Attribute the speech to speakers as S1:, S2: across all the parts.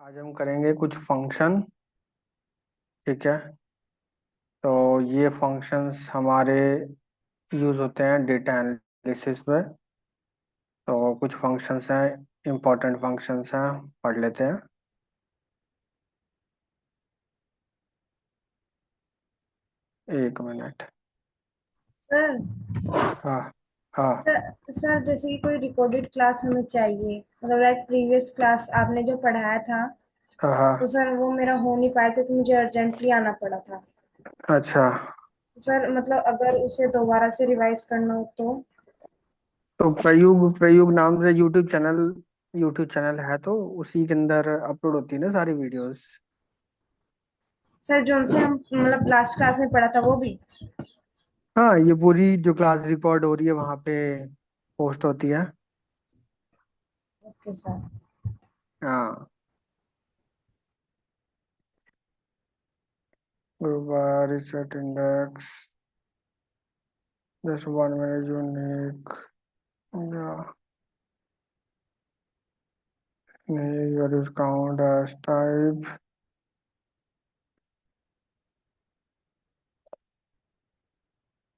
S1: आज हम करेंगे कुछ फंक्शन। ठीक है। तो ये फंक्शंस हमारे यूज होते हैं डेटा एनालिसिस में। तो कुछ फंक्शंस हैं, इंपॉर्टेंट फंक्शंस हैं, पढ़ लेते हैं। एक मिनट।
S2: सर
S1: हाँ। हाँ।
S2: सर जैसे कि कोई रिकॉर्डेड क्लास हमें चाहिए, मतलब लाइक प्रीवियस क्लास आपने जो पढ़ाया था।
S1: हाँ।
S2: तो
S1: हाँ।
S2: सर वो मेरा हो नहीं पाया क्योंकि मुझे अर्जेंटली आना पड़ा था।
S1: अच्छा।
S2: तो सर मतलब अगर उसे दोबारा से रिवाइज करना हो तो।
S1: तो प्रयोग प्रयोग नाम से यूट्यूब चैनल है, तो उसी के अंदर अपलोड होती है ना सारी वीडियोस।
S2: सर जो उनसे हम मतलब लास्ट क्लास में पढ़ा था वो भी।
S1: हाँ, ये पूरी जो क्लास रिकॉर्ड हो रही है वहाँ पे पोस्ट होती है।
S2: Okay sir.
S1: हाँ। Group reset index, just 1 minute unique. Yeah, here is count as type,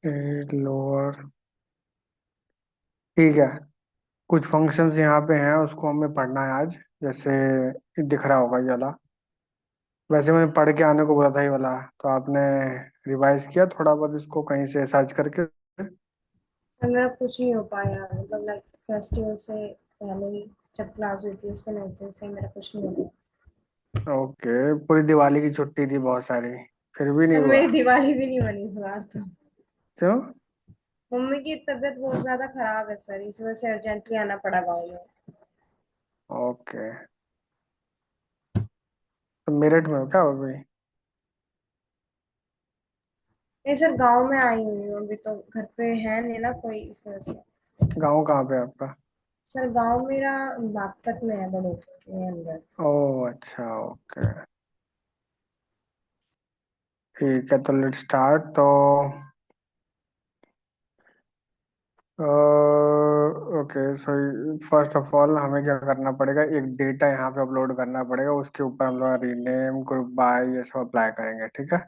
S1: eight lower। ठीक है। कुछ फंक्शंस यहाँ पे हैं, उसको हमें पढ़ना है आज। जैसे ये दिख रहा होगा ये वाला। वैसे मैंने पढ़ के आने को बोला था ये वाला। तो आपने रिवाइज किया थोड़ा बहुत इसको कहीं से सर्च करके?
S2: सर मेरा कुछ नहीं हो पाया, मतलब लाइक फेस्टिवल से पहले ही जब क्लास हुई थी उसके 9 दिन से मेरा कुछ नहीं हो पाया।
S1: ओके। पूरी दिवाली की छुट्टी थी बहुत सारी, फिर भी नहीं
S2: सर
S1: हुआ?
S2: मेरी दिवाली भी नहीं बनी इस बार तो।
S1: क्यों?
S2: मम्मी की तबीयत बहुत ज्यादा खराब है सर, इस वजह से अर्जेंटली आना पड़ा गाँव में।
S1: ओके। तो मेरठ में हो क्या अभी?
S2: नहीं सर, गांव में आई हुई हूँ अभी, तो घर पे है नहीं ना कोई, इस वजह से।
S1: गाँव कहाँ पे है आपका?
S2: सर गांव मेरा बागपत में है, बड़ोद के अंदर।
S1: ओह अच्छा, ओके। ठीक है, तो लेट स्टार्ट। तो okay, so first of all हमें क्या करना पड़ेगा, एक डेटा यहाँ पे अपलोड करना पड़ेगा। उसके ऊपर हम लोग रीनेम, ग्रुप बाय, ये सब अप्लाई करेंगे। ठीक है।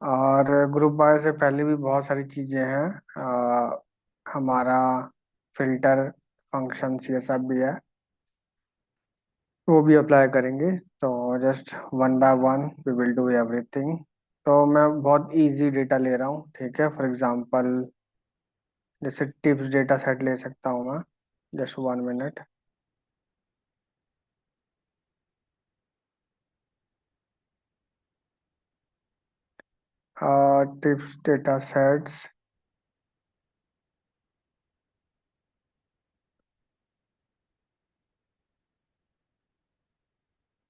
S1: और ग्रुप बाय से पहले भी बहुत सारी चीज़ें हैं। हमारा फिल्टर फंक्शंस ये सब भी है, वो भी अप्लाई करेंगे। तो just one by one we will do everything. तो मैं बहुत इजी डेटा ले रहा हूँ। ठीक है, फॉर एग्जांपल जैसे टिप्स डेटा सेट ले सकता हूँ मैं। Just 1 minute. Tips data sets,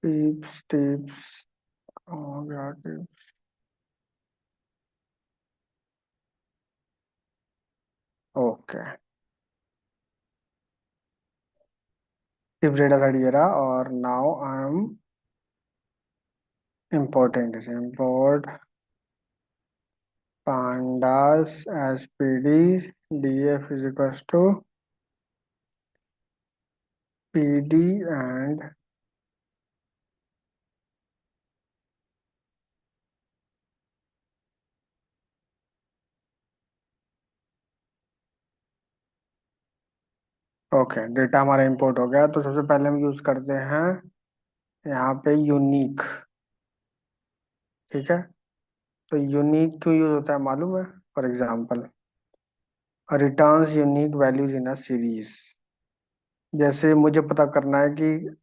S1: tips tips, हो गया tips. Okay, tips data set ये रहा। और now I am importing this, import pandas as pd, df is equals to pd and okay. Data हमारा इंपोर्ट हो गया। तो सबसे पहले हम यूज करते हैं यहाँ पे यूनिक। ठीक है। तो यूनिक क्यों यूज होता है मालूम है? For example, returns unique values in a series. जैसे मुझे पता करना है कि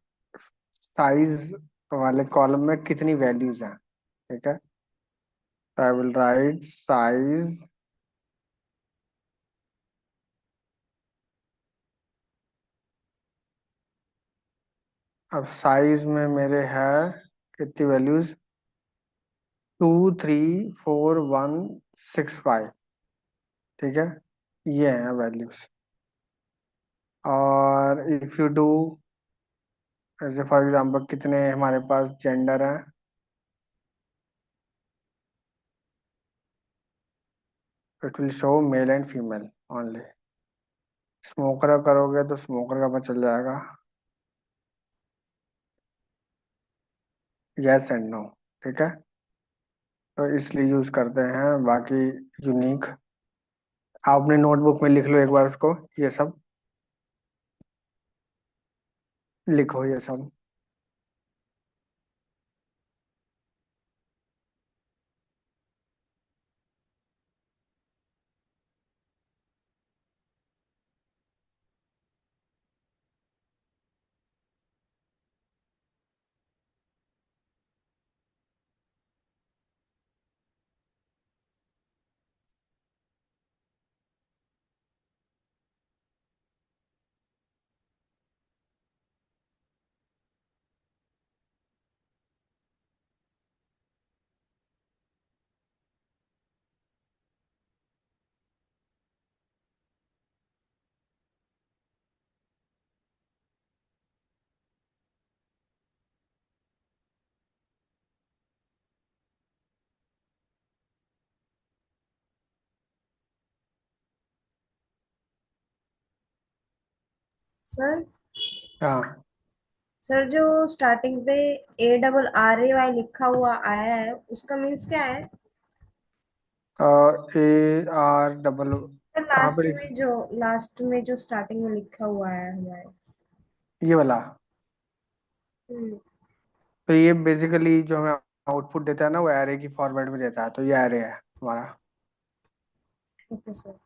S1: साइज वाले कॉलम में कितनी वैल्यूज हैं। ठीक है। तो आई विल राइट साइज। अब साइज में मेरे है कितनी वैल्यूज? 2, 3, 4, 1, 6, 5। ठीक है, ये है वैल्यूज। और इफ यू डू, जैसे फॉर एग्जांपल कितने हमारे पास जेंडर हैं, it will show male and female only. Smoker करोगे तो स्मोकर का पता चल जाएगा। Yes and no. ठीक है, तो इसलिए यूज करते हैं। बाकी यूनिक, आप अपने नोटबुक में लिख लो एक बार उसको, ये सब लिखो ये सब।
S2: सर
S1: हाँ,
S2: सर जो स्टार्टिंग पे ARRAY लिखा हुआ आया है उसका मीन्स क्या है?
S1: AR
S2: सर
S1: कहाँ पे
S2: लास्ट में जो स्टार्टिंग में लिखा हुआ है हमारे।
S1: ये वाला?
S2: हम्म।
S1: तो ये बेसिकली जो हमें आउटपुट देता है ना, वो एरे की फॉर्मेट में देता है, तो ये एरे है हमारा।
S2: Okay sir.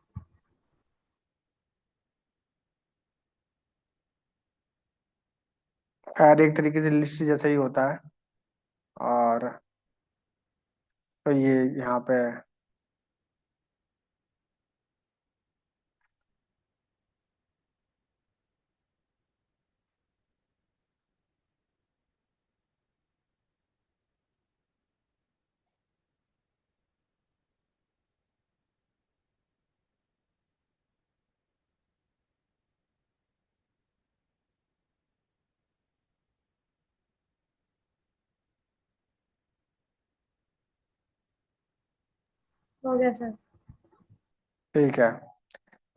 S1: एरे एक तरीके से लिस्ट जैसा ही होता है। और तो ये यहाँ पे
S2: हो गया सर।
S1: ठीक है।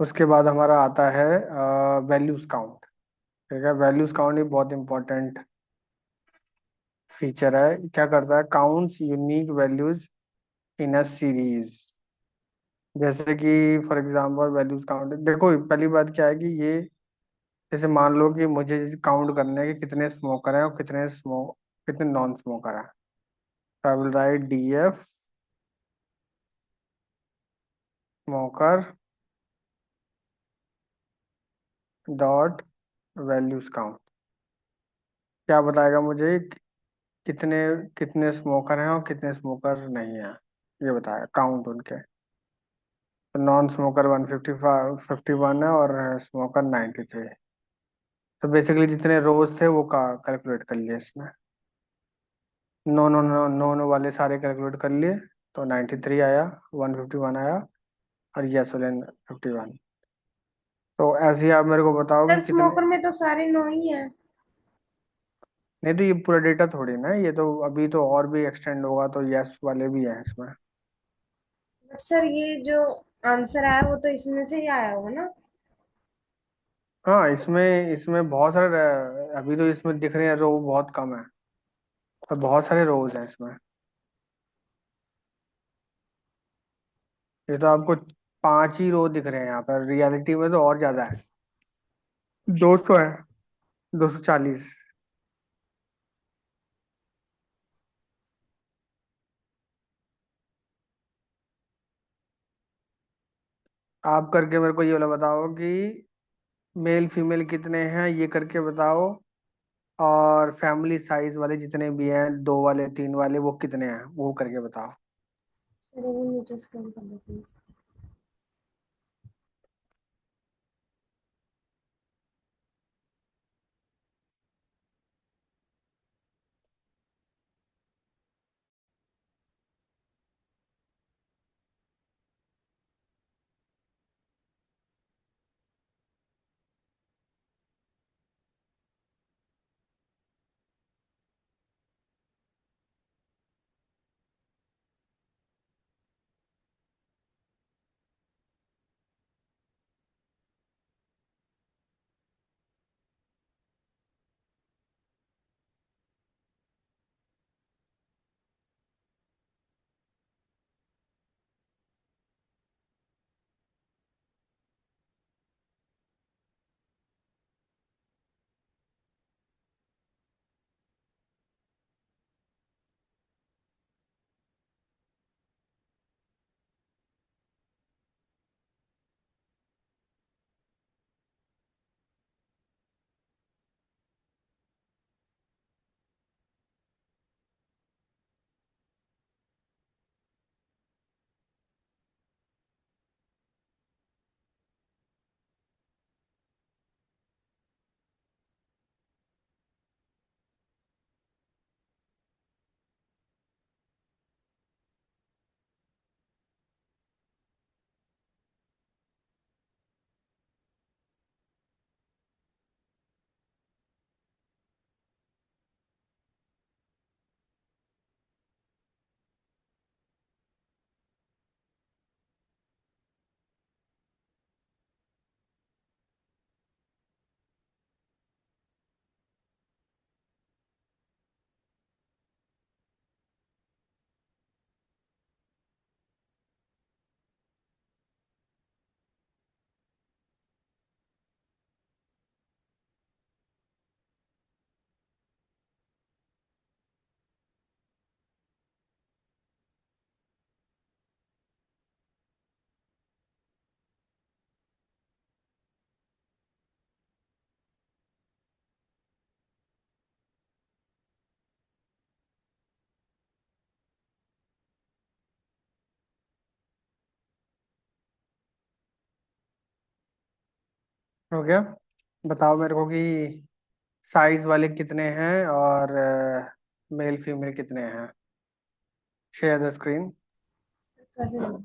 S1: उसके बाद हमारा आता है वैल्यूज काउंट। ठीक है, वैल्यूज काउंट ये बहुत इंपॉर्टेंट फीचर है। क्या करता है? Counts unique values in a series. जैसे कि फॉर एग्जांपल वैल्यूज काउंट, देखो पहली बात क्या है कि ये, जैसे मान लो कि मुझे काउंट करने हैं कि कितने स्मोकर हैं और कितने नॉन स्मोकर हैं। I will write DF smoker dot values count. क्या बताएगा मुझे कितने कितने स्मोकर हैं और कितने स्मोकर नहीं हैं, ये बताएगा काउंट उनके। तो नॉन स्मोकर 155 51 है और स्मोकर 93। तो बेसिकली जितने रोज थे वो का कैलकुलेट कर लिए इसने। No no no no no वाले सारे कैलकुलेट कर लिए। तो 93 आया, 151 आया, और यस वाले 51। तो ऐसे ही आप मेरे को बताओ
S2: सर
S1: कि कितने।
S2: स्मोकर में तो सारे नो ही है।
S1: नहीं तो ये पूरा डेटा थोड़ी ना है, ये तो अभी तो और भी एक्सटेंड होगा, तो यस वाले भी हैं इसमें।
S2: बट सर ये जो आंसर आया वो तो इसमें से ही आया होगा ना?
S1: हाँ, इसमें इसमें बहुत सारे अभी तो इसमें दिख रहे हैं रो बहुत कम है, और बहुत सारे रोज हैं इसमें। ये तो आपको 5 ही रो दिख रहे हैं यहाँ पर, रियलिटी में तो और ज्यादा है। 200 है, 240। आप करके मेरे को ये वाला बताओ कि मेल फीमेल कितने हैं, ये करके बताओ। और फैमिली साइज वाले जितने भी हैं, 2 वाले 3 वाले, वो कितने हैं वो करके बताओ।
S2: सर वो नीचे स्क्रॉल कर लो प्लीज।
S1: हो गया। बताओ मेरे को कि साइज वाले कितने हैं और मेल फीमेल कितने हैं। Share the screen.
S2: कर रही हूँ।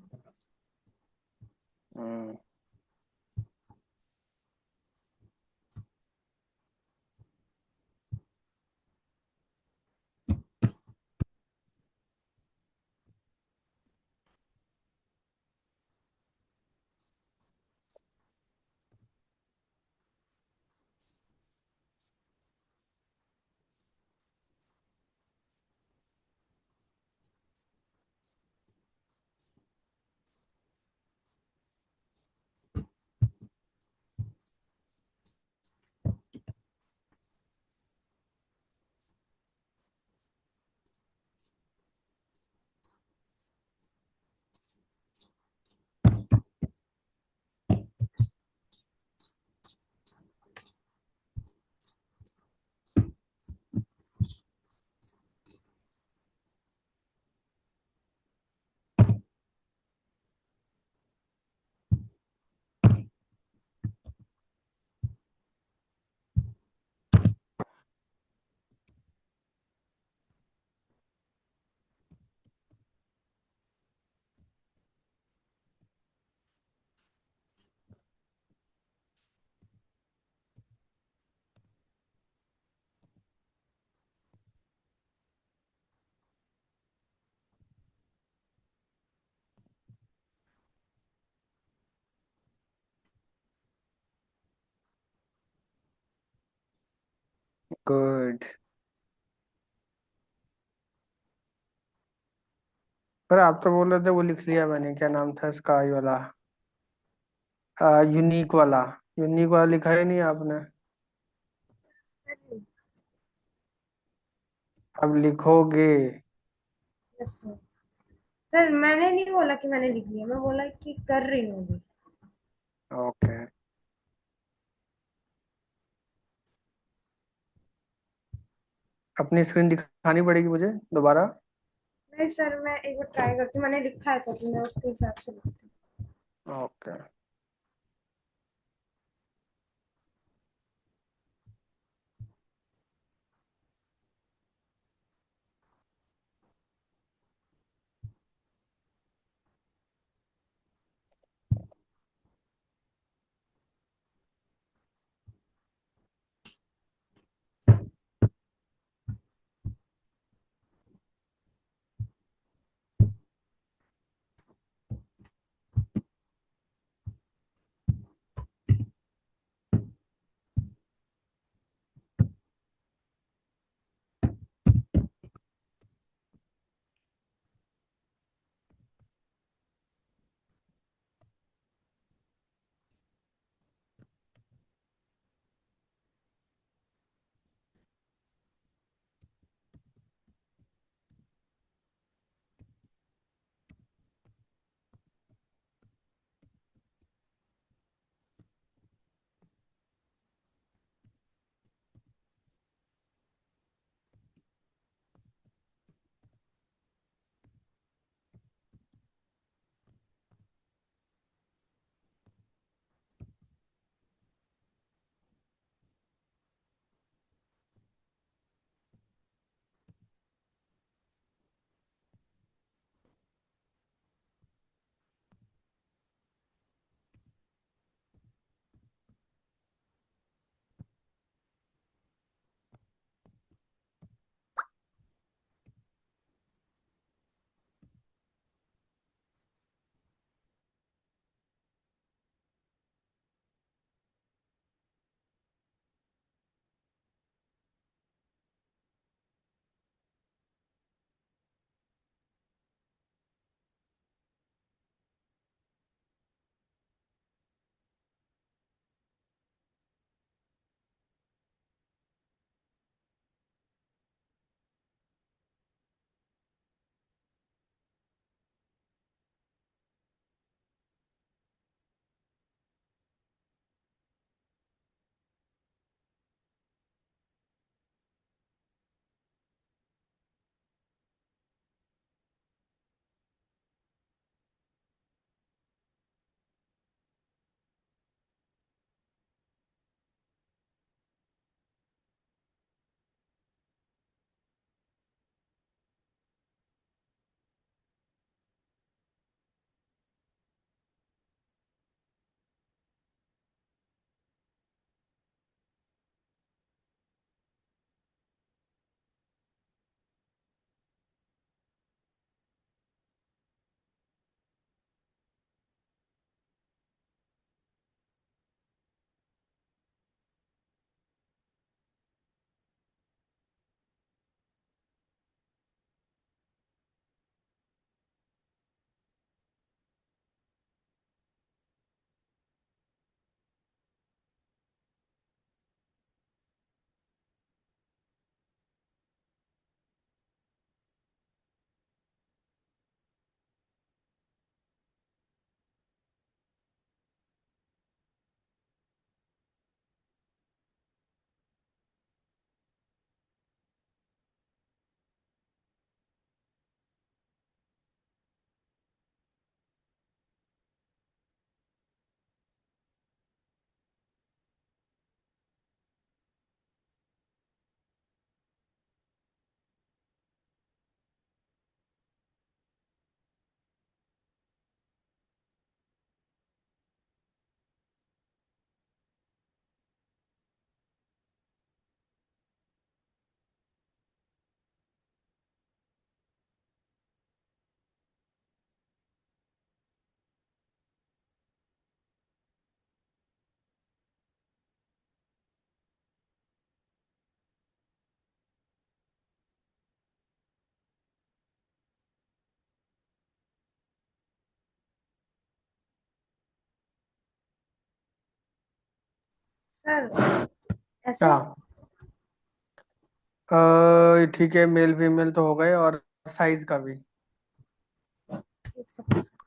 S1: गुड। पर आप तो बोल रहे थे वो लिख लिया मैंने, क्या नाम था इसका, आई वाला, यूनिक वाला। यूनिक वाला लिखा ही नहीं आपने।
S2: कर रही हूँ।
S1: अब लिखोगे।
S2: Yes sir. सर मैंने नहीं बोला कि मैंने लिख लिया, मैं बोला कि कर रही हूँ अभी।
S1: ओके। अपनी स्क्रीन दिखानी पड़ेगी मुझे दोबारा।
S2: नहीं सर, मैं एक बार ट्राई करती हूँ, मैंने लिखा है तो मैं उसके हिसाब से लिखती
S1: ओके।
S2: सर ऐसे।
S1: हाँ। ठीक है, मेल फीमेल तो हो गए, और साइज का भी।
S2: एक second sir.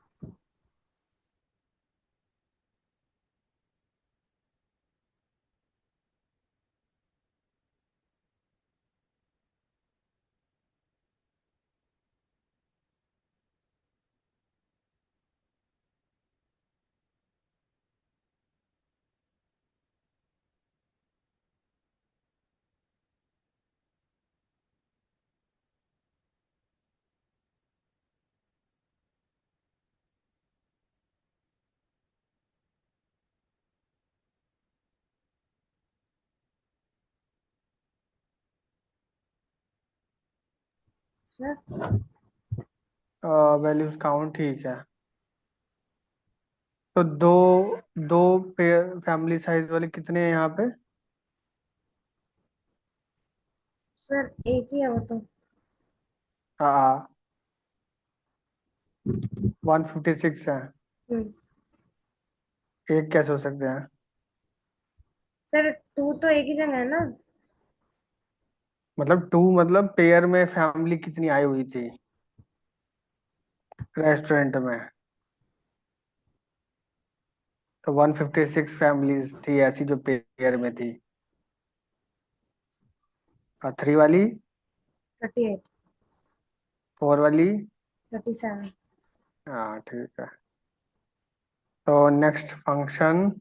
S2: Sir
S1: values count ठीक है। तो दो दो फैमिली साइज वाले कितने हैं यहाँ पे?
S2: सर एक ही है वो तो।
S1: हाँ, 156 है।
S2: हम्म।
S1: एक कैसे हो सकते हैं?
S2: सर टू तो एक ही जगह है ना।
S1: मतलब टू, मतलब पेयर में फैमिली कितनी आई हुई थी रेस्टोरेंट में? तो 156 फैमिलीज थी ऐसी जो पेयर में थी। और थ्री वाली?
S2: 38।
S1: फोर वाली?
S2: 37।
S1: हाँ ठीक है। तो नेक्स्ट फंक्शन।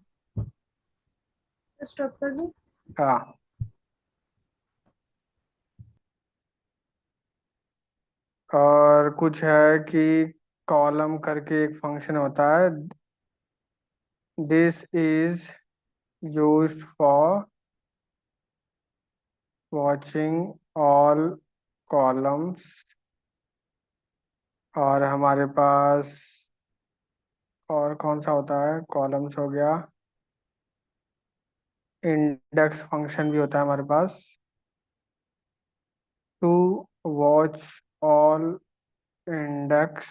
S2: स्टॉप कर दूं?
S1: हाँ। और कुछ है कि कॉलम करके एक फंक्शन होता है। This is used for watching all columns. और हमारे पास और कौन सा होता है? कॉलम्स हो गया। इंडेक्स फंक्शन भी होता है हमारे पास, टू वॉच ऑल इंडेक्स।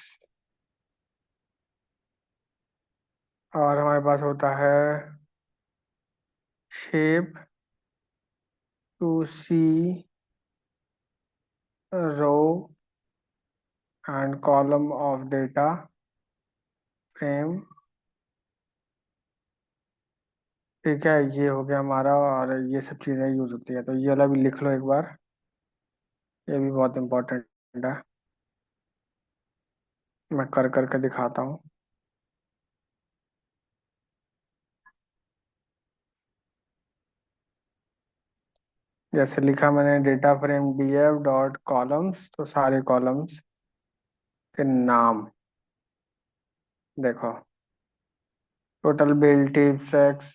S1: और हमारे पास होता है shape, to see row and column of data frame. ठीक है, ये हो गया हमारा, और ये सब चीज़ें यूज होती है, तो ये वाला भी लिख लो एक बार। ये भी बहुत इंपॉर्टेंट है। मैं कर करके दिखाता हूँ। जैसे लिखा मैंने, data frame df dot columns, तो सारे कॉलम्स के नाम देखो। Total bill, tip, sex,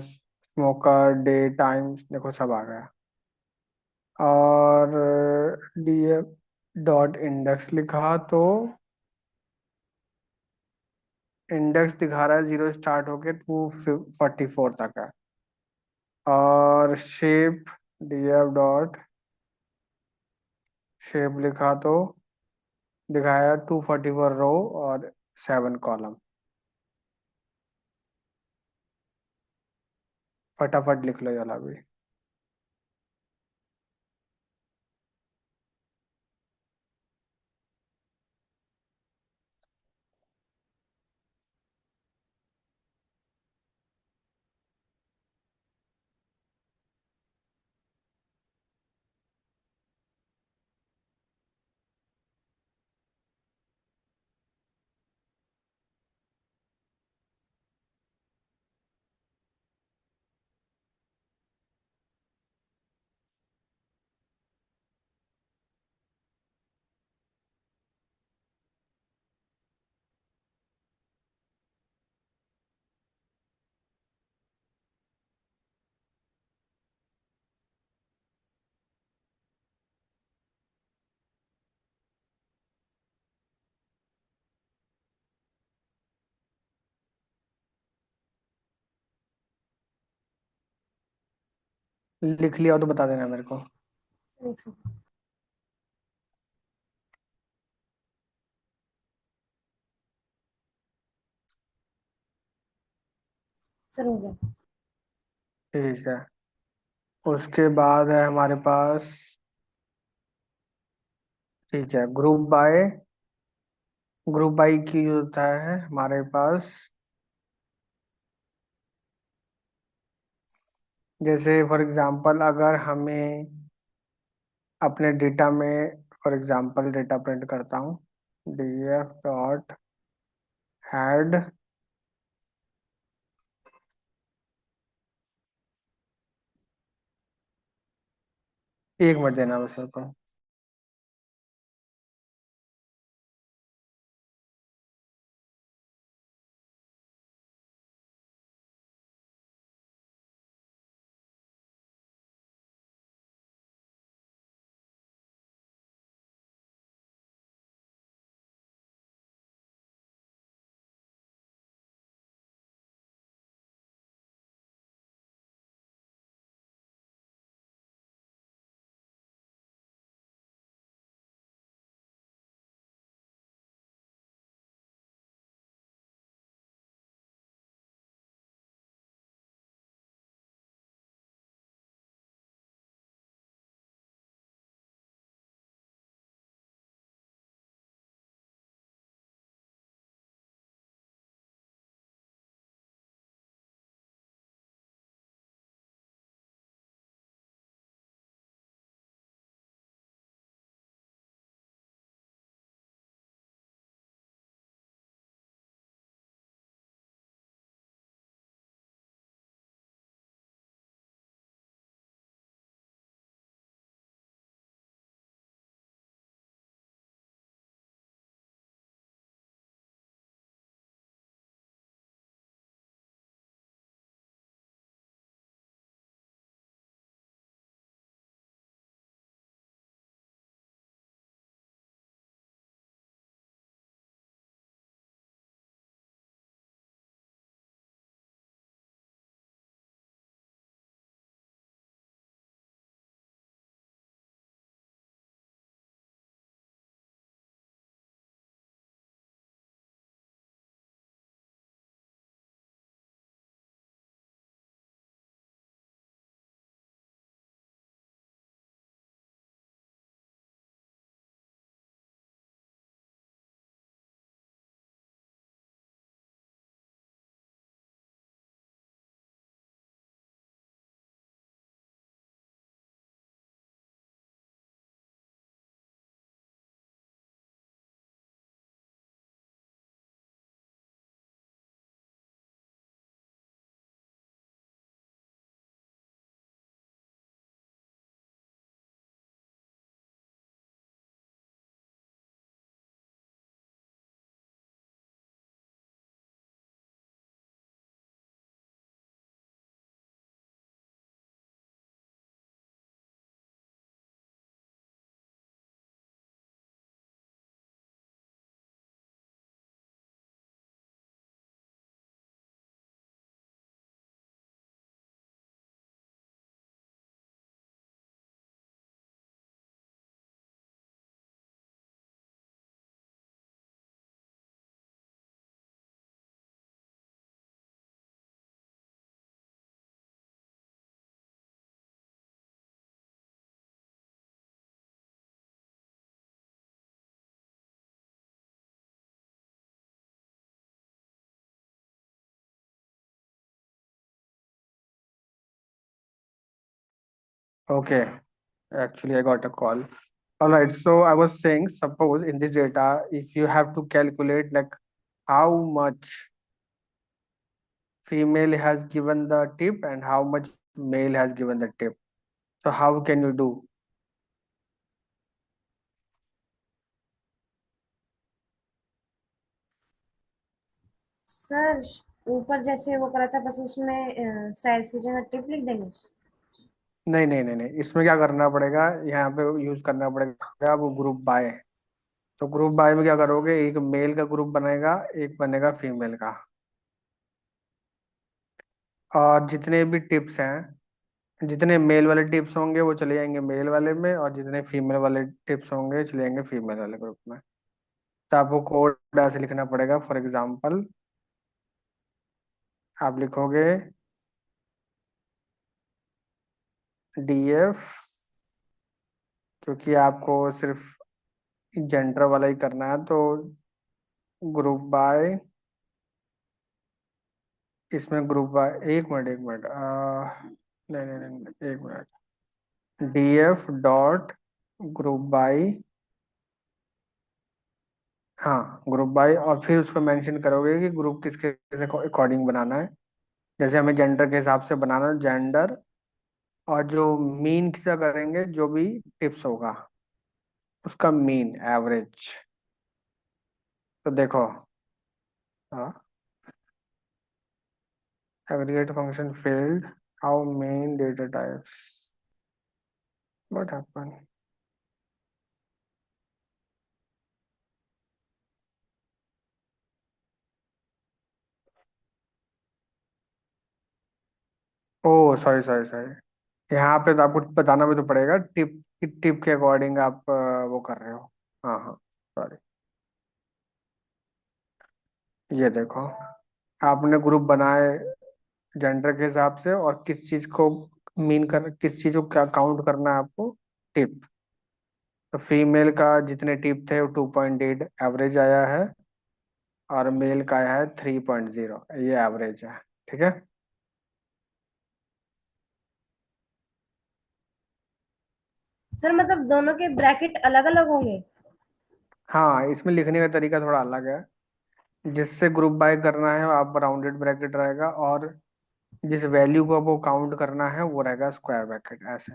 S1: smoker, day, times, देखो सब आ गया। और df डॉट इंडेक्स लिखा तो इंडेक्स दिखा रहा है 0 स्टार्ट होके 244 तक है। और शेप, df डॉट शेप लिखा तो दिखाया 244 रो और 7 कॉलम। फटाफट लिख लो ये वाला भी। लिख लिया हो तो बता देना मेरे को।
S2: सर एक सेकंड। सर हो गया।
S1: ठीक है। उसके बाद है हमारे पास, ठीक है, ग्रुप बाय की होता है हमारे पास। जैसे फॉर एग्जांपल अगर हमें अपने डेटा में, फॉर एग्जांपल डेटा प्रिंट करता हूँ, df डॉट हेड, 1 मिनट देना बस मेरे को। Okay, actually I got a call. All right, so I was saying, suppose in this data, if you have to calculate like how much female has given the tip and how much male has given the tip, so how can you do?
S2: Sir ऊपर जैसे वो करा था बस उसमें size की जगह tip लिख देंगे।
S1: नहीं नहीं नहीं नहीं, इसमें क्या करना पड़ेगा, यहाँ पे यूज करना पड़ेगा वो ग्रुप बाय। तो ग्रुप बाय में क्या करोगे, एक मेल का ग्रुप बनेगा, एक बनेगा फीमेल का, और जितने भी टिप्स हैं, जितने मेल वाले टिप्स होंगे वो चले जाएंगे मेल वाले में, और जितने फीमेल वाले टिप्स होंगे चले जाएंगे फीमेल वाले ग्रुप में। तो आपको कोड ऐसे लिखना पड़ेगा, फॉर एग्जाम्पल आप लिखोगे डीएफ, क्योंकि आपको सिर्फ जेंडर वाला ही करना है तो ग्रुप बाय, इसमें ग्रुप बाय, एक मिनट नहीं नहीं नहीं, एक minute, DF dot group by, हाँ ग्रुप बाय, और फिर उसको मेंशन करोगे कि ग्रुप किसके अकॉर्डिंग बनाना है। जैसे हमें जेंडर के हिसाब से बनाना है, जेंडर, और जो मीन कितना करेंगे, जो भी टिप्स होगा उसका मीन एवरेज। तो देखो, हाँ, aggregate function failed, how main data types, what happen. Oh sorry sorry sorry, यहाँ पे तो आपको बताना भी तो पड़ेगा, टिप, टिप के अकॉर्डिंग आप वो कर रहे हो। हाँ हाँ, सॉरी। ये देखो, आपने ग्रुप बनाए जेंडर के हिसाब से, और किस चीज को मीन कर, किस चीज को क्या काउंट करना है आपको, टिप। तो फीमेल का जितने टिप थे वो 2.8 एवरेज आया है, और मेल का आया है 3.0, ये एवरेज है। ठीक है।
S2: सर मतलब दोनों के ब्रैकेट अलग अलग होंगे?
S1: हाँ, इसमें लिखने का तरीका थोड़ा अलग है। जिससे ग्रुप बाय करना है आप राउंडेड ब्रैकेट रहेगा, और जिस वैल्यू को आपको काउंट करना है वो रहेगा स्क्वायर ब्रैकेट, ऐसे।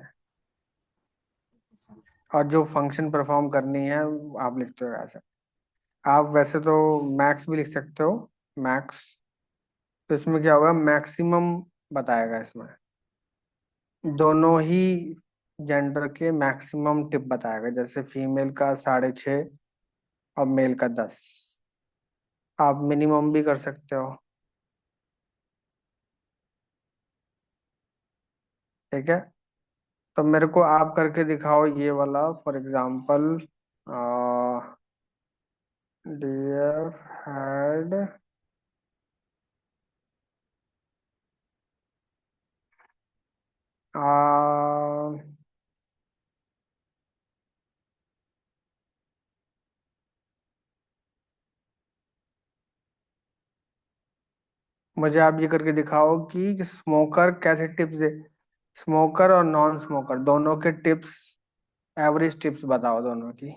S1: और जो फंक्शन परफॉर्म करनी है आप लिखते हो ऐसे। आप वैसे तो मैक्स भी लिख सकते हो, मैक्स। तो इसमें क्या होगा, मैक्सिमम बताएगा इसमें, दोनों ही जेंडर के मैक्सिमम टिप बताएगा, जैसे फीमेल का 6.5 और मेल का 10। आप मिनिमम भी कर सकते हो। ठीक है। तो मेरे को आप करके दिखाओ ये वाला, फॉर एग्जांपल, डीएफ हैड, मुझे आप ये करके दिखाओ कि स्मोकर कैसे टिप्स दे, स्मोकर और नॉन स्मोकर दोनों के टिप्स, एवरेज टिप्स बताओ दोनों की,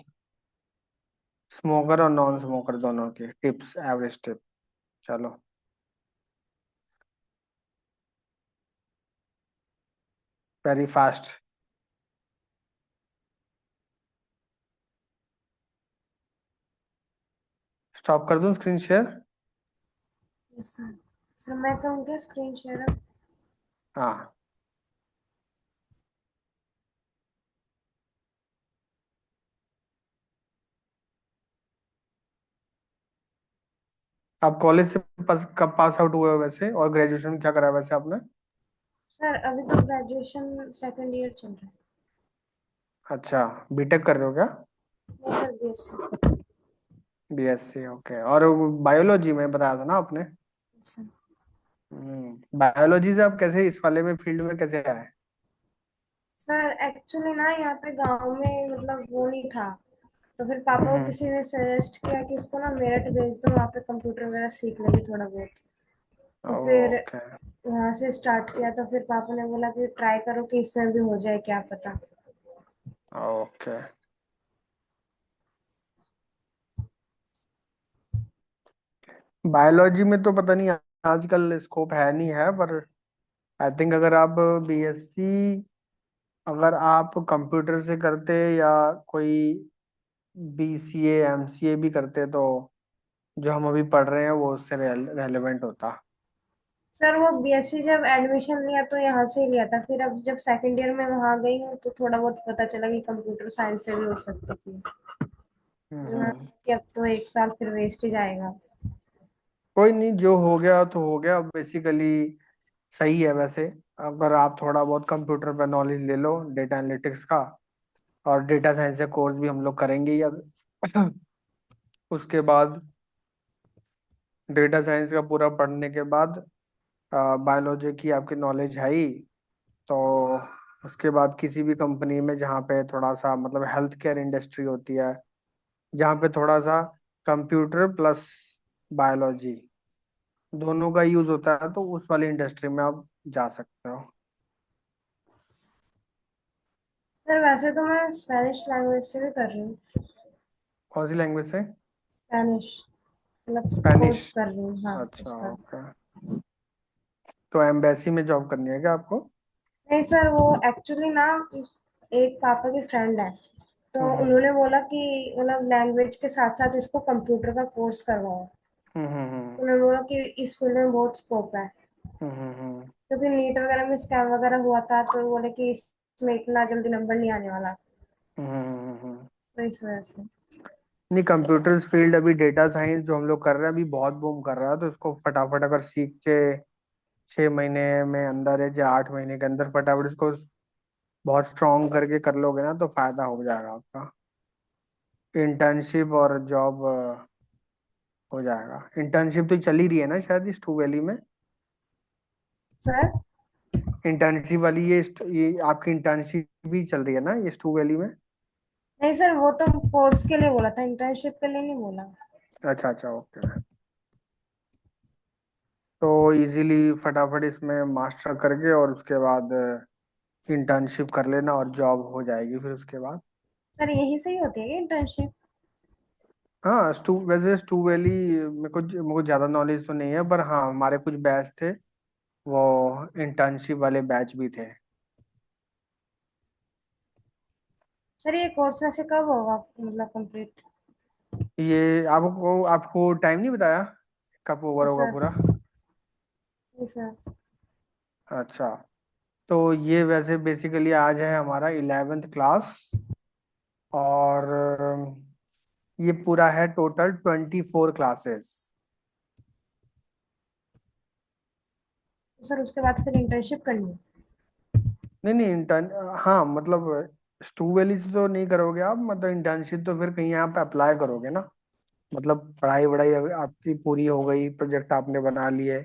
S1: स्मोकर और नॉन स्मोकर दोनों की टिप्स, एवरेज टिप। चलो, वेरी फास्ट। स्टॉप कर दूं screen share?
S2: Yes sir. Sir मैं कहूँ क्या स्क्रीन शेयर?
S1: हाँ। आप कॉलेज से कब पास आउट हुए हो वैसे, और ग्रेजुएशन क्या करा है वैसे आपने?
S2: सर अभी तो ग्रेजुएशन सेकंड ईयर चल रहा है।
S1: अच्छा, बीटेक कर रहे हो क्या?
S2: नहीं सर, बीएससी।
S1: BSc, okay. और बायोलॉजी में बताया था ना आपने?
S2: सर
S1: बायोलॉजी से आप कैसे इस वाले में, फील्ड में कैसे आए?
S2: सर एक्चुअली ना यहाँ पे गांव में मतलब वो नहीं था, तो फिर पापा को
S1: हम्म।
S2: किसी ने सजेस्ट किया कि इसको ना मेरठ भेज दो, वहाँ पे कंप्यूटर वगैरह सीख लेगी थोड़ा बहुत। तो फिर
S1: ओके।
S2: वहाँ से स्टार्ट किया, तो फिर पापा ने बोला कि ट्राई करो कि इसमें भी हो जाए, क्या पता।
S1: ओके। बायोलॉजी में तो पता नहीं आजकल स्कोप है नहीं है, पर आई थिंक अगर आप बीएससी, अगर आप कंप्यूटर से करते, या कोई बीसीए एमसीए भी करते, तो जो हम अभी पढ़ रहे हैं वो उससे रेलेवेंट होता।
S2: सर वो बीएससी जब एडमिशन लिया तो यहाँ से ही लिया था, फिर अब जब सेकंड ईयर में वहाँ गई हूँ तो थोड़ा बहुत पता चला कि कंप्यूटर साइंस से भी हो सकती थी।
S1: हम्म।
S2: कि अब तो एक साल फिर वेस्ट ही जाएगा।
S1: कोई नहीं, जो हो गया तो हो गया बेसिकली। सही है वैसे। अगर आप थोड़ा बहुत कंप्यूटर पर नॉलेज ले लो, डेटा एनालिटिक्स का, और डेटा साइंस का कोर्स भी हम लोग करेंगे ही अब। उसके बाद डेटा साइंस का पूरा पढ़ने के बाद बायोलॉजी की आपकी नॉलेज है ही, तो उसके बाद किसी भी कंपनी में जहाँ पे थोड़ा सा मतलब हेल्थ केयर इंडस्ट्री होती है, जहाँ पे थोड़ा सा कंप्यूटर प्लस बायोलॉजी दोनों का यूज होता है, तो उस वाली इंडस्ट्री में आप जा सकते हो।
S2: सर वैसे तो मैं स्पेनिश लैंग्वेज से भी कर रही हूँ।
S1: कौन सी लैंग्वेज से?
S2: स्पेनिश मतलब
S1: स्पेनिश।
S2: कोर्स कर रही हूँ, हाँ
S1: अच्छा,
S2: उसका।
S1: ओके। तो एम्बेसी में जॉब करनी है क्या आपको?
S2: नहीं सर, वो एक्चुअली ना एक पापा की फ्रेंड है, तो
S1: हम्म
S2: उन्होंने बोला कि मतलब लैंग्वेज के साथ साथ इसको कंप्यूटर का कोर्स करवाओ।
S1: हम्म हम्म
S2: उन्होंने बोला कि इस फील्ड में बहुत स्कोप है,
S1: हम्म
S2: क्योंकि नीट वगैरह में स्कैम वगैरह हुआ था, तो बोले कि इसमें इतना जल्दी नंबर नहीं आने वाला,
S1: हम्म।
S2: तो इस वजह से।
S1: नहीं, कंप्यूटर्स फील्ड अभी डेटा साइंस जो हम लोग कर रहे हैं अभी बहुत बूम कर रहा है, तो इसको फटाफट अगर सीख के 6 महीने में अंदर है या 8 महीने के अंदर फटाफट इसको बहुत स्ट्रॉन्ग करके कर लोगे ना, तो फायदा हो जाएगा आपका। इंटर्नशिप और जॉब हो जाएगा। इंटर्नशिप तो चल ही रही है ना शायद इस टू वैली में।
S2: सर
S1: इंटर्नशिप वाली ये आपकी इंटर्नशिप भी चल रही है ना ये टू वैली में?
S2: नहीं सर, वो तो कोर्स के लिए बोला था, इंटर्नशिप के लिए नहीं बोला।
S1: अच्छा अच्छा, ओके। तो इजीली फटाफट इसमें मास्टर करके और उसके बाद इंटर्नशिप कर लेना और जॉब हो जाएगी फिर उसके बाद।
S2: सर यही सही होती है इंटर्नशिप?
S1: हाँ, वैसे स्टू वैली मेरे को ज़्यादा नॉलेज तो नहीं है, पर हाँ हमारे कुछ बैच थे, वो इंटर्नशिप वाले बैच भी थे।
S2: सर ये कोर्स वैसे कब होगा मतलब कंप्लीट?
S3: ये आपको आपको टाइम नहीं बताया कब ओवर होगा
S2: सर
S1: पूरा?
S2: जी सर।
S1: अच्छा, तो ये वैसे बेसिकली आज है हमारा 11th क्लास, और ये पूरा है टोटल 24 क्लासेस।
S2: तो सर उसके बाद फिर इंटर्नशिप करनी है?
S1: नहीं नहीं, इंटर्न, हाँ मतलब स्टू वैली से तो नहीं करोगे आप, मतलब इंटर्नशिप तो फिर कहीं आप अप्लाई करोगे ना। मतलब पढ़ाई वढ़ाई अगर आपकी पूरी हो गई, प्रोजेक्ट आपने बना लिए,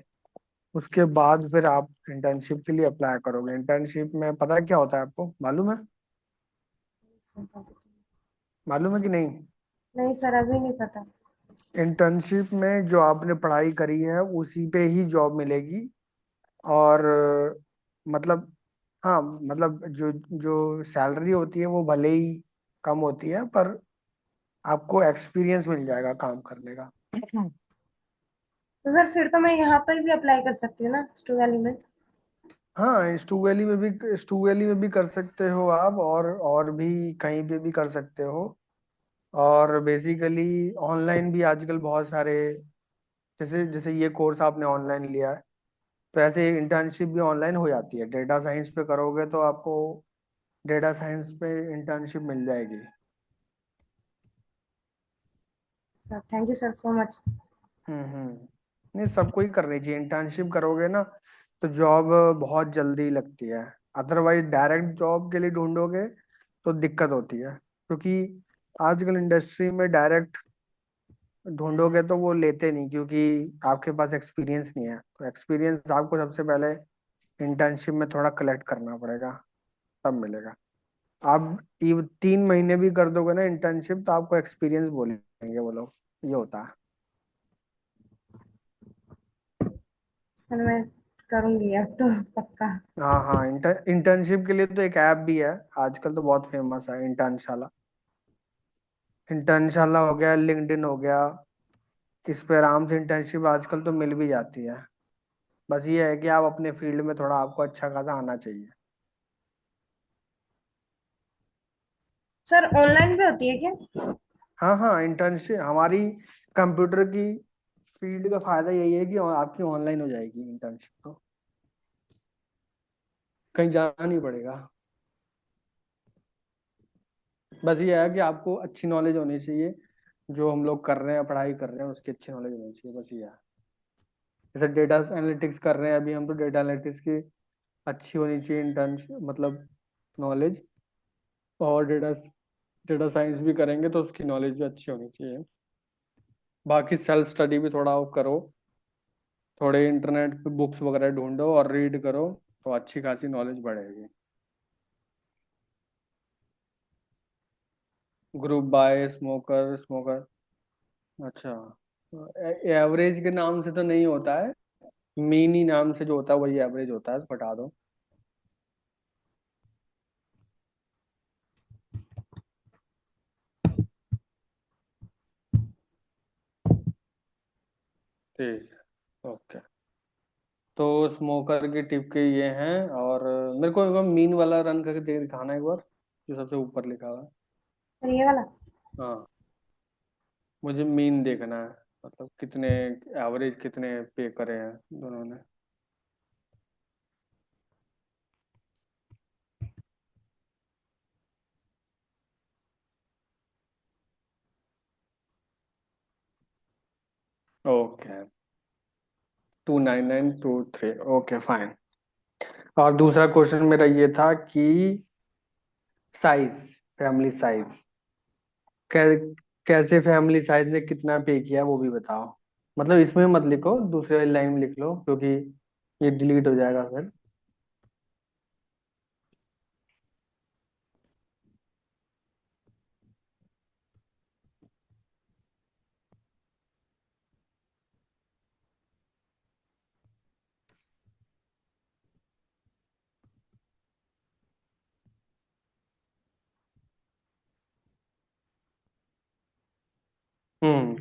S1: उसके बाद फिर आप इंटर्नशिप के लिए अप्लाई करोगे। इंटर्नशिप में पता है क्या होता है आपको मालूम है? मालूम है कि नहीं?
S2: नहीं सर, अभी नहीं पता।
S1: इंटर्नशिप में जो आपने पढ़ाई करी है उसी पे ही जॉब मिलेगी। और मतलब हाँ मतलब जो जो सैलरी होती है वो भले ही कम होती है, पर आपको एक्सपीरियंस मिल जाएगा काम करने का।
S2: तो सर फिर तो मैं यहाँ पर भी अप्लाई कर सकती हूँ ना, स्टू वैली में?
S1: हाँ, स्टू वैली में भी कर सकते हो आप, और भी कहीं पे भी कर सकते हो। और बेसिकली ऑनलाइन भी आजकल बहुत सारे, जैसे जैसे ये कोर्स आपने ऑनलाइन लिया है, तो ऐसे इंटर्नशिप भी ऑनलाइन हो जाती है। डेटा साइंस पे करोगे तो आपको डेटा साइंस पे इंटर्नशिप मिल जाएगी।
S2: Sir thank you sir so much.
S1: नहीं, सबको ही करनी चाहिए। इंटर्नशिप करोगे ना तो जॉब बहुत जल्दी लगती है। अदरवाइज डायरेक्ट जॉब के लिए ढूंढोगे तो दिक्कत होती है, क्योंकि आजकल इंडस्ट्री में डायरेक्ट ढूंढोगे तो वो लेते नहीं, क्योंकि आपके पास एक्सपीरियंस नहीं है। तो एक्सपीरियंस आपको सबसे पहले इंटर्नशिप में थोड़ा कलेक्ट करना पड़ेगा, तब मिलेगा। आप 3 महीने भी कर दोगे ना इंटर्नशिप तो आपको एक्सपीरियंस बोलेंगे वो लोग। ये होता है।
S2: सर मैं करूंगी अब तो पक्का।
S1: हाँ हाँ, इंटर्नशिप के लिए तो एक ऐप भी है आजकल, तो बहुत फेमस है इंटर्नशाला। इंटर्नशाला हो गया, लिंक्डइन हो गया, इस पे आराम से इंटर्नशिप आजकल तो मिल भी जाती है। बस ये है कि आप अपने फील्ड में थोड़ा आपको अच्छा खासा आना चाहिए।
S2: सर ऑनलाइन भी होती है क्या?
S1: हाँ हाँ, इंटर्नशिप हमारी कंप्यूटर की फील्ड का फायदा यही है कि आपकी ऑनलाइन हो जाएगी इंटर्नशिप, तो कहीं जाना नहीं पड़ेगा। बस ये है कि आपको अच्छी नॉलेज होनी चाहिए, जो हम लोग कर रहे हैं पढ़ाई कर रहे हैं उसकी अच्छी नॉलेज होनी चाहिए, बस ये है। जैसे डेटा एनालिटिक्स कर रहे हैं अभी हम, तो डेटा एनालिटिक्स की अच्छी होनी चाहिए इंटर्नशिप मतलब नॉलेज। और डेटा डेटा साइंस भी करेंगे तो उसकी नॉलेज भी अच्छी होनी चाहिए। बाकी सेल्फ स्टडी भी थोड़ा वो करो, थोड़े इंटरनेट पे बुक्स वगैरह ढूंढो और रीड करो, तो अच्छी खासी नॉलेज बढ़ेगी। Group by smoker smoker. अच्छा, एवरेज के नाम से तो नहीं होता है, मीन ही नाम से जो होता है वही एवरेज होता है, तो हटा दो। ठीक है, ओके। तो स्मोकर की टिप के ये हैं, और मेरे को एक बार मीन वाला रन करके दिखाना एक बार, जो सबसे ऊपर लिखा हुआ है।
S2: और ये वाला।
S1: हाँ, मुझे मीन देखना है, मतलब कितने एवरेज कितने पे करे हैं दोनों ने। Okay, 29923, okay fine. और दूसरा क्वेश्चन मेरा ये था कि साइज, फैमिली साइज, कै, कैसे फैमिली साइज ने कितना पे किया वो भी बताओ। मतलब इसमें मत लिखो, दूसरे वाली लाइन में लिख लो, क्योंकि ये डिलीट हो जाएगा फिर।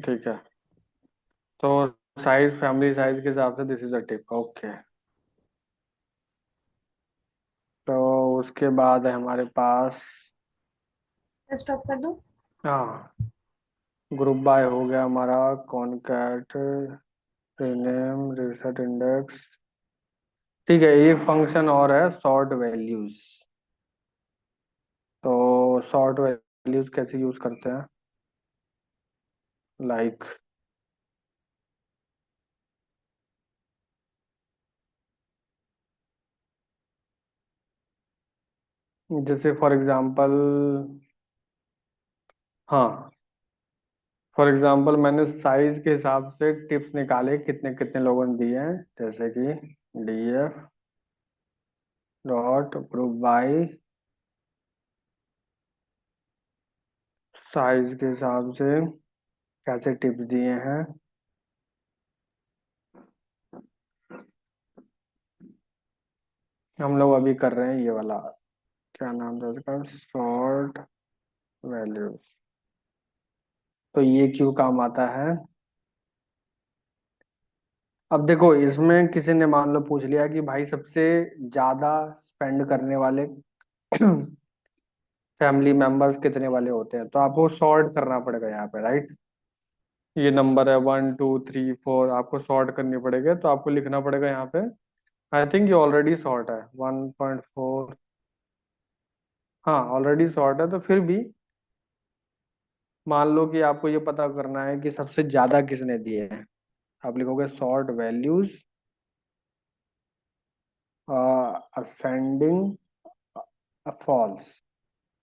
S1: ठीक है। तो साइज, फैमिली साइज के हिसाब से this is a tip, okay. तो उसके बाद है हमारे पास,
S2: स्टॉप कर दूं?
S1: हाँ, ग्रुप बाय हो गया हमारा, कॉनकैट, रीनेम, रिसेट इंडेक्स। ठीक है, एक फंक्शन और है, सॉर्ट वैल्यूज। तो सॉर्ट वैल्यूज कैसे यूज करते हैं, लाइक जैसे फॉर एग्जांपल, हाँ, फॉर एग्जांपल मैंने साइज के हिसाब से टिप्स निकाले कितने कितने लोगों ने दिए हैं, जैसे कि DF dot group by size के हिसाब से कैसे टिप्स दिए हैं। हम लोग अभी कर रहे हैं ये वाला, क्या नाम था उसका, शॉर्ट वैल्यूज। तो ये क्यों काम आता है, अब देखो इसमें किसी ने मान लो पूछ लिया कि भाई सबसे ज्यादा स्पेंड करने वाले फैमिली मेंबर्स कितने वाले होते हैं, तो आपको सॉर्ट करना पड़ेगा यहाँ पे, राइट। ये नंबर है 1 2 3 4, आपको सॉर्ट करनी पड़ेगी, तो आपको लिखना पड़ेगा यहाँ पे। आई थिंक ये ऑलरेडी सॉर्ट है 1.4। हाँ, ऑलरेडी सॉर्ट है, तो फिर भी मान लो कि आपको ये पता करना है कि सबसे ज्यादा किसने दिए हैं, आप लिखोगे सॉर्ट वैल्यूज असेंडिंग फॉल्स।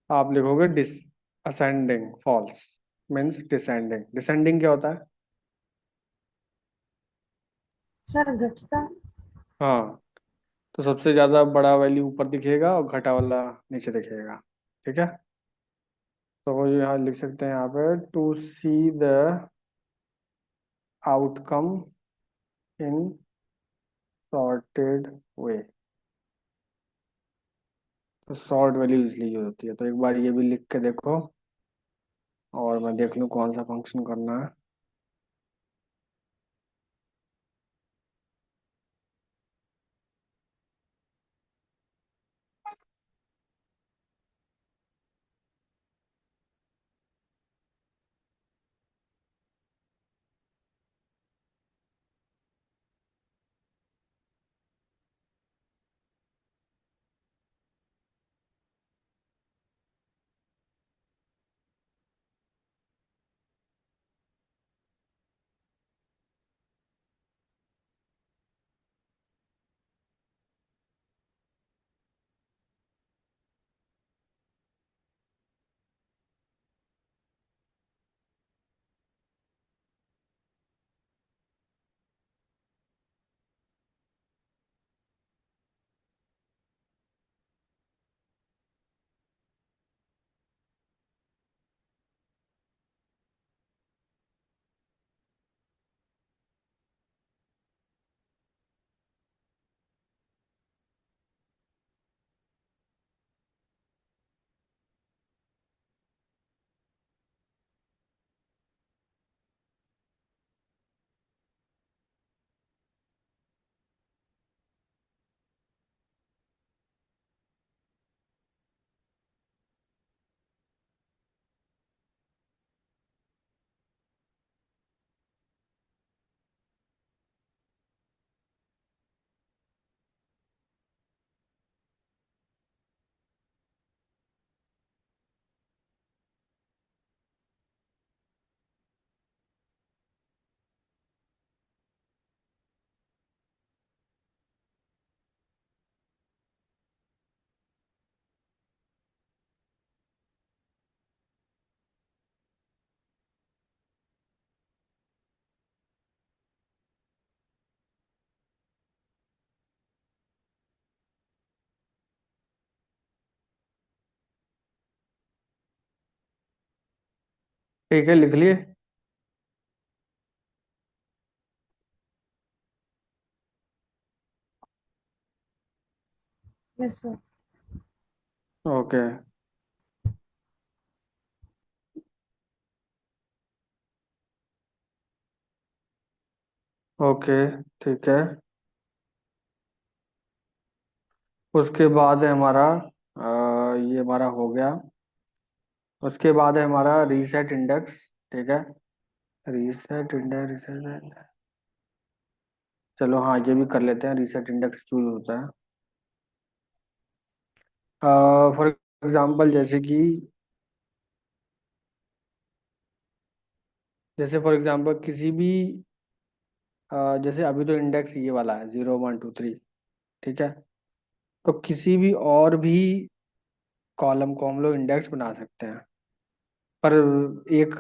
S1: आप लिखोगे this ascending false, means descending. Descending क्या होता है,
S2: सर घटता।
S1: हाँ, तो सबसे ज्यादा बड़ा वैल्यू ऊपर दिखेगा और घटा वाला नीचे दिखेगा, ठीक है। तो वो यहाँ लिख सकते हैं यहाँ पे, to see the outcome in sorted way. तो सॉर्ट वैल्यू इसलिए यूज होती है, तो एक बार ये भी लिख के देखो, और मैं देख लूँ कौन सा फंक्शन करना है। ठीक है, लिख लिए।
S2: Yes sir.
S1: ओके। ओके, ठीक है। उसके बाद है हमारा ये हमारा हो गया। उसके बाद है हमारा रीसेट इंडेक्स। ठीक है। Reset index, reset. चलो हाँ, ये भी कर लेते हैं, रीसेट इंडेक्स यूज होता है। फॉर एग्जांपल, जैसे फॉर एग्जांपल किसी भी जैसे अभी तो इंडेक्स ये वाला है 0 1 2 3। ठीक है। तो किसी भी और भी कॉलम को हम लोग इंडेक्स बना सकते हैं। पर एक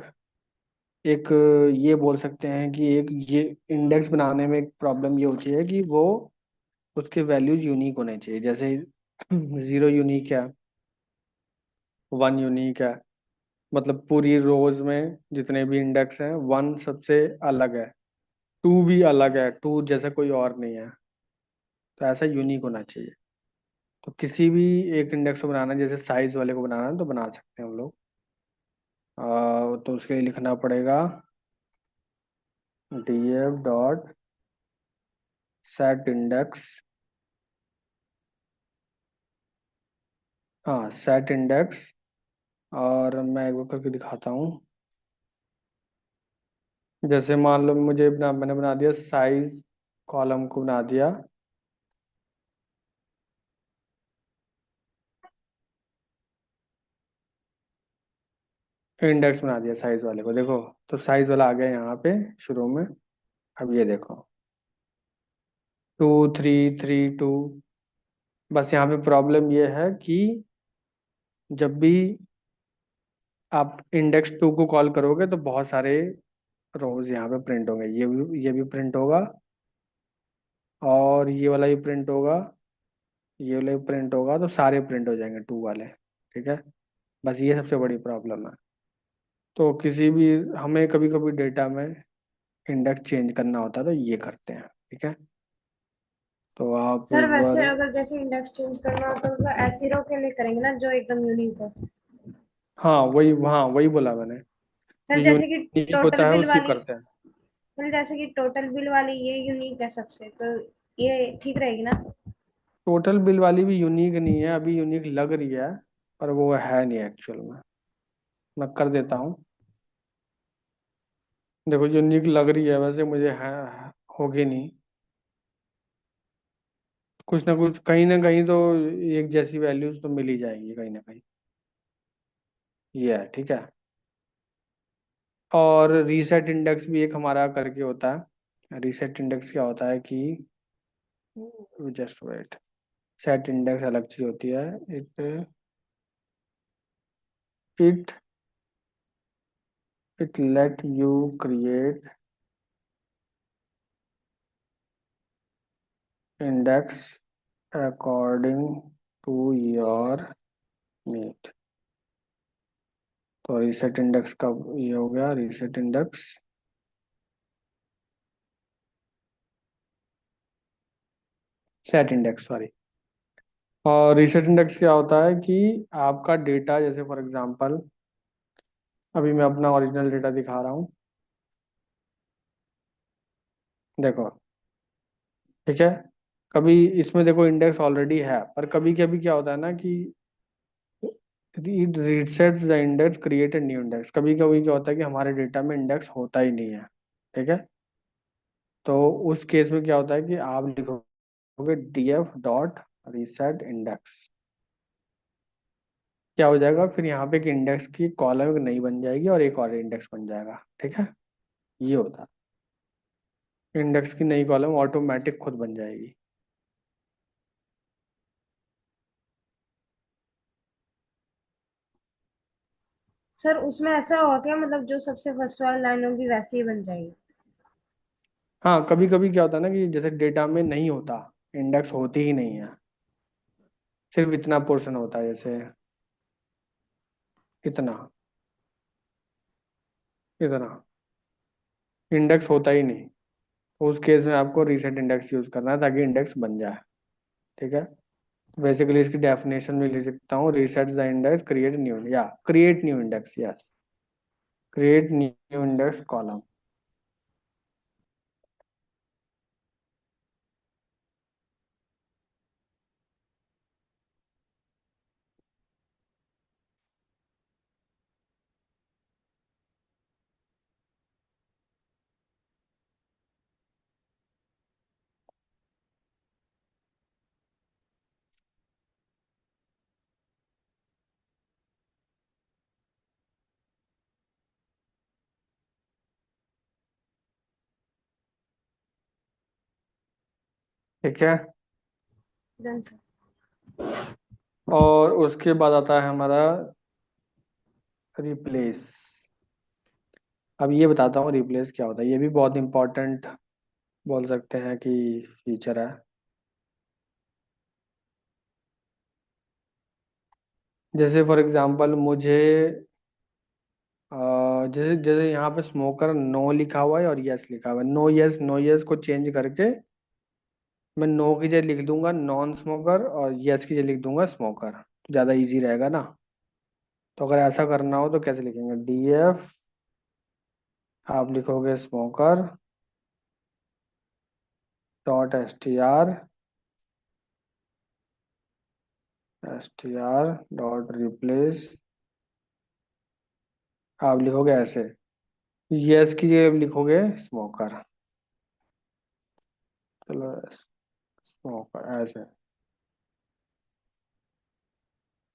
S1: एक ये बोल सकते हैं कि एक ये इंडेक्स बनाने में एक प्रॉब्लम ये होती है कि वो उसके वैल्यूज यूनिक होने चाहिए। जैसे 0 यूनिक है, 1 यूनिक है। मतलब पूरी रोज में जितने भी इंडेक्स हैं, 1 सबसे अलग है, 2 भी अलग है, 2 जैसा कोई और नहीं है। तो ऐसा यूनिक होना चाहिए। तो किसी भी एक इंडेक्स को बनाना है, जैसे साइज वाले को बनाना है, तो बना सकते हैं हम लोग। तो उसके लिए लिखना पड़ेगा df डॉट सेट इंडेक्स। हाँ, सेट इंडेक्स। और मैं एक बार करके दिखाता हूँ। जैसे मान लो मैंने बना दिया साइज, कॉलम को बना दिया। इंडेक्स बना दिया साइज वाले को, देखो। तो साइज वाला आ गया यहाँ पे शुरू में। अब ये देखो, 2 3 3 2। बस यहाँ पे प्रॉब्लम ये है कि जब भी आप इंडेक्स 2 को कॉल करोगे तो बहुत सारे रोज यहाँ पे प्रिंट होंगे। ये भी प्रिंट होगा, और ये वाला भी प्रिंट होगा, ये वाला भी प्रिंट होगा। तो सारे प्रिंट हो जाएंगे 2 वाले। ठीक है। बस ये सबसे बड़ी प्रॉब्लम है। तो किसी भी हमें कभी कभी डेटा में इंडेक्स चेंज करना होता है, तो ये करते हैं। ठीक है। तो आप
S2: सर
S1: एक
S2: वैसे
S1: बार।
S2: अगर जैसे इंडेक्स चेंज करना हो तो ऐसी रो के लिए करेंगे ना जो एकदम यूनिक हो।
S1: हाँ, वही बोला मैंने।
S2: सर
S1: जो
S2: जैसे कि
S1: यूनिक
S2: टोटल
S1: होता है
S2: बिल
S1: उसकी
S2: वाली,
S1: करते हैं।
S2: सर जैसे कि टोटल बिल वाली ये यूनिक है सबसे, तो ये ठीक रहेगी ना।
S1: टोटल बिल वाली भी यूनिक नहीं है, अभी यूनिक लग रही है, पर वो है नहीं एक्चुअल में। मैं कर देता हूँ। देखो, यूनिक लग रही है वैसे मुझे, है होगी नहीं। कुछ ना कहीं तो एक जैसी वैल्यूज तो मिल ही जाएंगी कहीं ना कहीं। ये है, ठीक है। और रीसेट इंडेक्स भी एक हमारा करके होता है। रीसेट इंडेक्स क्या होता है कि जस्ट वेट, सेट इंडेक्स अलग चीज होती है। It it it let you create index according to your need. तो रीसेट इंडेक्स का ये हो गया, reset index, set index, sorry. और रीसेट इंडेक्स क्या होता है कि आपका डेटा, जैसे फॉर एग्जांपल अभी मैं अपना ओरिजिनल डेटा दिखा रहा हूँ। देखो, ठीक है। कभी इसमें देखो इंडेक्स ऑलरेडी है, पर कभी कभी क्या होता है ना कि it resets the index, create a new index. कभी कभी क्या होता है कि हमारे डेटा में इंडेक्स होता ही नहीं है। ठीक है। तो उस केस में क्या होता है कि आप लिखोगे df डॉट रीसेट इंडेक्स। क्या हो जाएगा फिर, यहाँ पे एक इंडेक्स की कॉलम एक नई बन जाएगी और एक और इंडेक्स बन जाएगा। ठीक है। ये होता है, इंडेक्स की नई कॉलम ऑटोमेटिक खुद बन जाएगी।
S2: सर उसमें ऐसा होगा क्या, मतलब जो सबसे फर्स्ट वाली लाइन होगी वैसे ही बन जाएगी।
S1: हाँ, कभी कभी क्या होता है ना कि जैसे डेटा में नहीं होता, इंडेक्स होती ही नहीं है, सिर्फ इतना पोर्शन होता है, जैसे इतना। इतना इंडेक्स होता ही नहीं। तो उस केस में आपको रीसेट इंडेक्स यूज करना है ताकि इंडेक्स बन जाए। ठीक है। बेसिकली इसकी डेफिनेशन में लिख सकता हूँ, reset the index, create new, या create new index, yes, create new index column. ठीक है।
S2: Done sir.
S1: और उसके बाद आता है हमारा रिप्लेस। अब ये बताता हूँ रिप्लेस क्या होता है, ये भी बहुत इंपॉर्टेंट बोल सकते हैं कि फीचर है। जैसे फॉर एग्जांपल मुझे जैसे जैसे यहाँ पे स्मोकर नो लिखा हुआ है और यस लिखा हुआ है, नो यस, नो यस को चेंज करके मैं नो की जगह लिख दूंगा नॉन स्मोकर और यस की जगह लिख दूंगा स्मोकर, तो ज़्यादा इजी रहेगा ना। तो अगर ऐसा करना हो तो कैसे लिखेंगे, डी एफ, आप लिखोगे smoker dot S T R dot replace, आप लिखोगे ऐसे, यस की जगह लिखोगे स्मोकर, चलो स्मोकर ऐसे।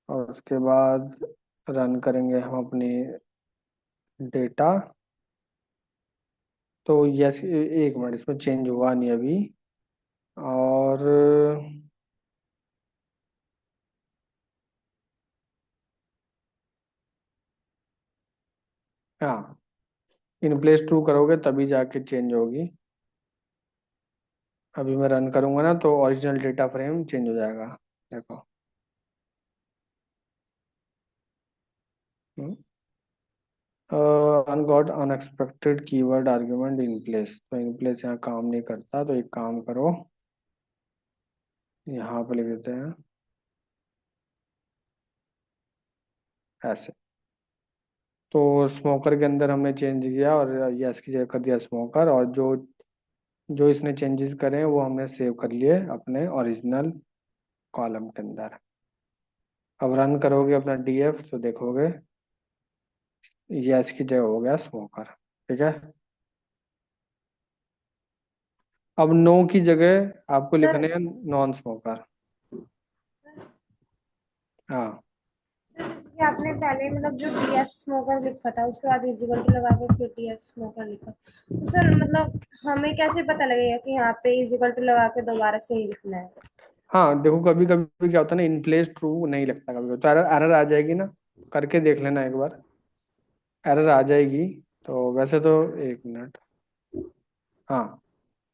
S1: और उसके बाद रन करेंगे हम अपनी डेटा। तो यस, एक मिनट, इसमें चेंज हुआ नहीं अभी। और हाँ, इन प्लेस ट्रू करोगे तभी जाके चेंज होगी। अभी मैं रन करूंगा ना तो ओरिजिनल डेटा फ्रेम चेंज हो जाएगा, देखो। अनगॉट unexpected keyword argument in place, तो इन प्लेस यहाँ काम नहीं करता, तो एक काम करो, यहाँ पे लिख देते हैं ऐसे। तो स्मोकर के अंदर हमने चेंज किया और यस की जगह कर दिया स्मोकर, और जो जो इसने चेंजेस करे हैं वो हमने सेव कर लिए अपने ओरिजिनल कॉलम के अंदर। अब रन करोगे अपना डीएफ तो देखोगे यस की जगह हो गया स्मोकर। ठीक है। अब नो की जगह आपको
S2: सर
S1: लिखने हैं नॉन स्मोकर। हाँ
S2: जैसे कि आपने पहले मतलब जो टीएफ स्मोकर लिखा था उसके बाद इजिकल टू लगा के फिर टीएफ स्मोकर लिखा, तो सर मतलब हमें कैसे पता लगेगा कि यहाँ पे इजिकल टू लगा के दोबारा से ही लिखना है?
S1: हाँ, देखो कभी कभी क्या होता है ना, इन प्लेस ट्रू नहीं लगता, कभी कभी तो एरर एरर आ जाएगी ना, करके देख लेना एक बार, एरर आ जाएगी। तो वैसे तो एक मिनट, हाँ,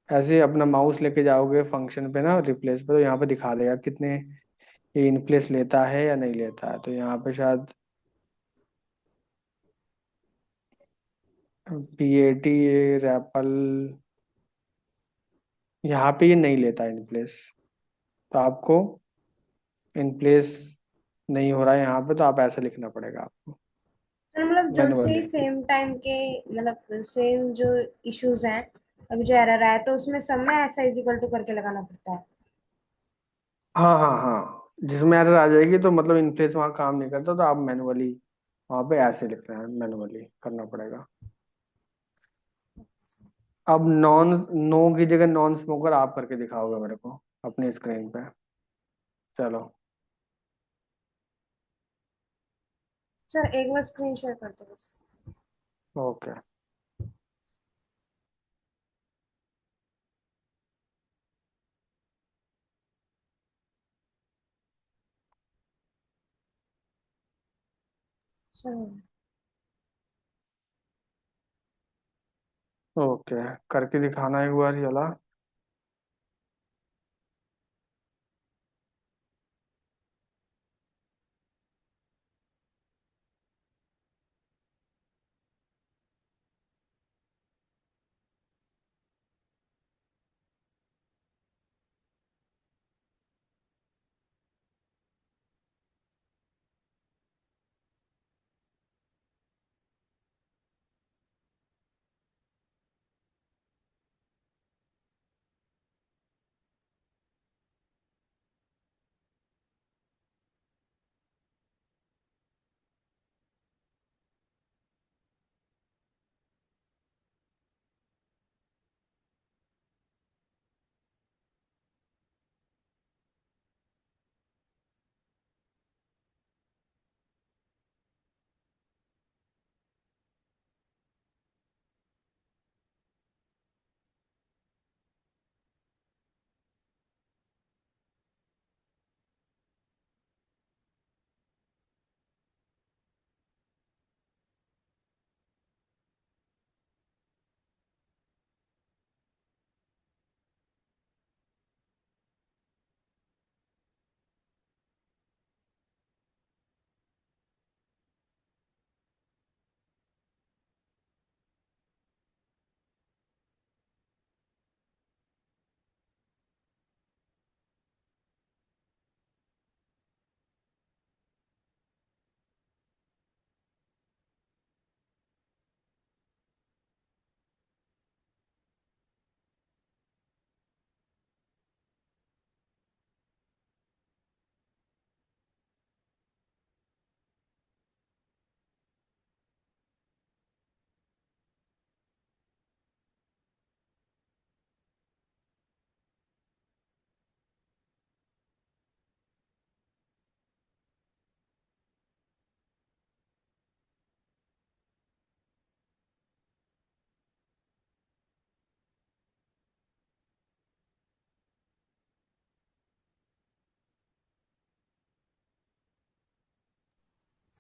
S1: ऐसे अपना माउस लेके जाओगे फंक्शन पे ना, रिप्लेस पे, तो यहाँ पे दिखा देगा कितने ये इन प्लेस लेता है या नहीं लेता है। तो यहाँ पे शायद PAT रैपल, यहाँ पे ये नहीं लेता इन प्लेस, तो आपको इन प्लेस नहीं हो रहा है यहाँ पे, तो आप ऐसा लिखना पड़ेगा आपको
S2: सर मतलब जो से
S1: मैनुअली।
S2: सेम टाइम के मतलब सेम जो इश्यूज हैं, अभी जो एरर आया तो उसमें सब में ऐसा इजिकल टू करके लगाना पड़ता है?
S1: हाँ हाँ हाँ, जिसमें एरर आ जाएगी तो मतलब इन प्लेस वहाँ काम नहीं करता, तो आप मैनुअली वहाँ पे ऐसे लिखना है, मैनुअली करना पड़ेगा। अब नॉन, नो की जगह नॉन स्मोकर आप करके दिखाओगे मेरे को अपनी स्क्रीन पे। चलो।
S2: सर एक बार स्क्रीन शेयर कर दो बस।
S1: ओके।
S2: चलो।
S1: ओके, करके दिखाना एक बार ये वाला।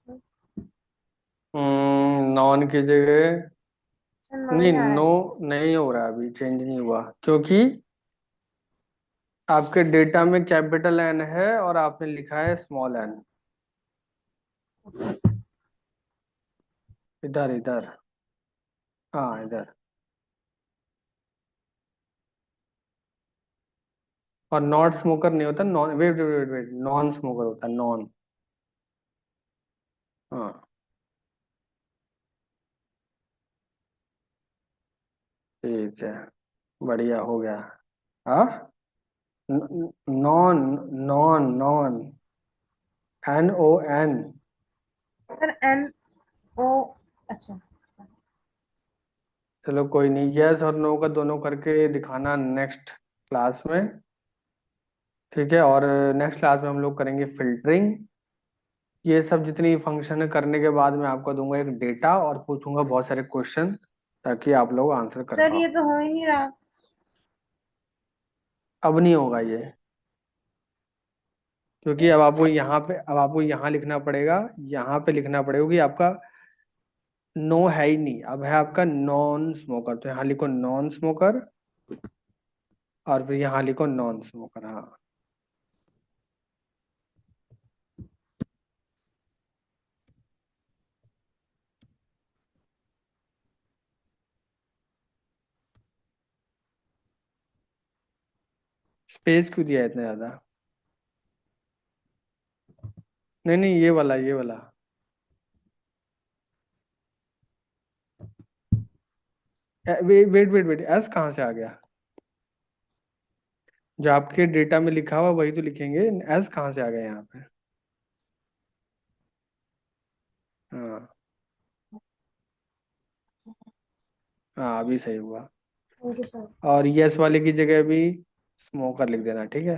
S2: सर।
S1: नॉन की जगह,
S2: सर नो
S1: नहीं
S2: ही आ रहा
S1: नो,
S2: है।
S1: नहीं हो रहा, अभी चेंज नहीं हुआ क्योंकि आपके डेटा में कैपिटल एन है और आपने लिखा है स्मॉल एन।
S2: Okay sir.
S1: इधर इधर, हाँ इधर। और नॉट स्मोकर नहीं होता, non, wait wait wait wait, non smoker होता है, नॉन। हाँ ठीक है, बढ़िया हो गया। हाँ, non, non non, N O N.
S2: Sir N O. अच्छा।
S1: चलो कोई नहीं, यस और नो का दोनों करके दिखाना नेक्स्ट क्लास में, ठीक है। और नेक्स्ट क्लास में हम लोग करेंगे फिल्टरिंग। ये सब जितनी फंक्शन करने के बाद मैं आपको दूंगा एक डेटा और पूछूंगा बहुत सारे क्वेश्चन, ताकि आप लोग आंसर कर
S2: सर ये
S1: पाओ।
S2: तो हो ही नहीं रहा।
S1: अब नहीं होगा ये, क्योंकि अब आपको यहाँ लिखना पड़ेगा, यहाँ पे लिखना पड़ेगा कि आपका नो है ही नहीं, अब है आपका नॉन स्मोकर, तो यहाँ लिखो नॉन स्मोकर, और फिर यहाँ लिखो नॉन स्मोकर। हाँ, स्पेस क्यों दिया है इतना ज्यादा? नहीं नहीं, ये वाला, ये वाला। वेट वेट वेट, एस कहाँ से आ गया? जो आपके डेटा में लिखा हुआ वही तो लिखेंगे, एस कहाँ से आ गया यहाँ पे? हाँ हाँ, अभी सही हुआ।
S2: Thank you sir.
S1: और यस वाले की जगह भी स्मोकर लिख देना, ठीक है।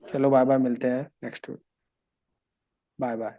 S1: चलो बाय बाय, मिलते हैं नेक्स्ट। Bye bye.